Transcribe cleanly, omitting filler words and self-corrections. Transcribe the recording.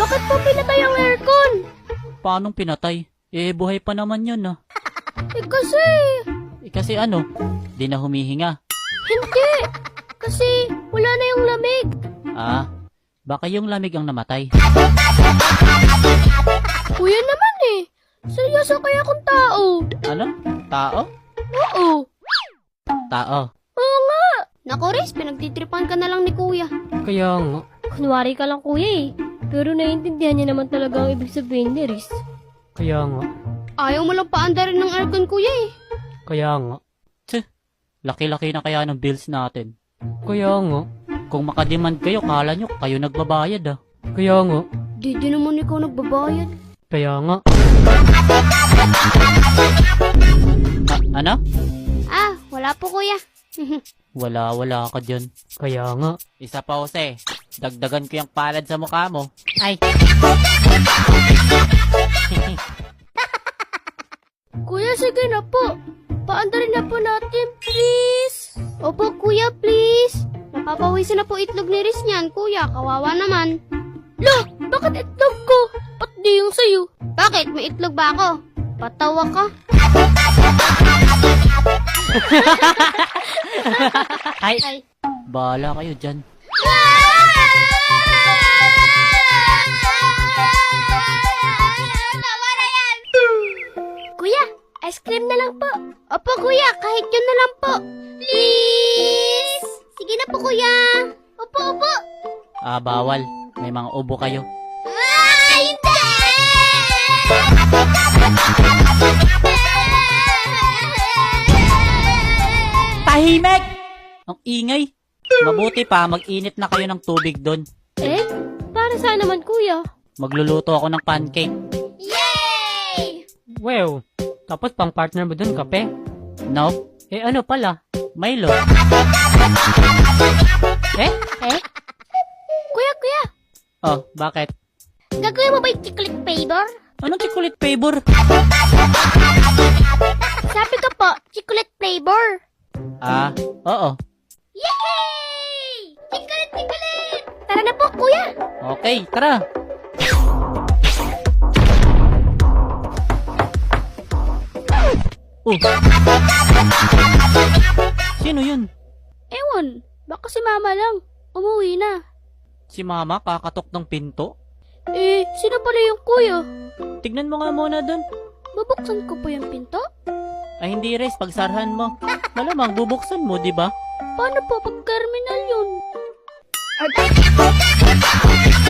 Bakit po pinatay ang aircon? Paanong pinatay? Eh, buhay pa naman yun, ah. Kasi... Kasi ano? Di na humihinga. Hindi! Kasi wala na yung lamig. Ah, baka yung lamig ang namatay. Kuya naman eh. Seryoso kaya akong tao. Ano? Tao? Oo. Tao. Oo nga. Naku Riz, pinagtitripan ka na lang ni kuya. Kaya nga. Kunwari ka lang kuya eh. Pero naiintindihan niya naman talaga ang ibig sabihin ni Riz. Kaya nga. Ayaw mo lang paandarin ng aircon kuya eh. Kaya nga. Laki-laki na kaya ng bills natin. Kaya nga. Kung makademand kayo, kala nyo kayo nagbabayad, ah. Kaya nga. Di naman ikaw nagbabayad. Kaya nga. Ano? Ah, wala po kuya. Wala ka dyan. Kaya nga. Isa pa, Jose. Dagdagan ko yung palad sa mukha mo. Ay! Kuya, sige na po. Paandarin na po natin, please. Opo, kuya, please. Napapawisin na po itlog ni Riz niyan, kuya. Kawawa naman. Lah, bakit itlog ko? Ba't di yung sayo? Bakit? May itlog ba ako? Patawa ka. Ay! Bahala kayo dyan. Kuya, ice cream na lang po. Opo, kuya, kahit yun na lang po. Please! Sige na po, kuya. Opo. Ah, bawal. May mga ubo kayo. Ah, hindi! Tahimik! Ang ingay. Mabuti pa, mag-init na kayo ng tubig doon. Eh, para saan naman, kuya? Magluluto ako ng pancake. Yay! Wow. Tapos pang partner mo dun, kape. No? Eh ano pala? Milo. Eh? Kuya, Oh, bakit? gagawin mo ba yung chocolate flavor? Anong chocolate flavor? Sabi ko po, chocolate flavor. Ah, oo. Yay! Chocolate! Tara na po, kuya. Okay, tara. Oh. Sino yun? Ewan, baka si mama lang. Umuwi na. Si mama kakatok ng pinto? Eh, sino pala yung kuya? Tignan mo nga muna dun. Babuksan ko po yung pinto? Ay hindi res, pagsarhan mo. Malamang bubuksan mo, di ba? Paano po pag terminal yun?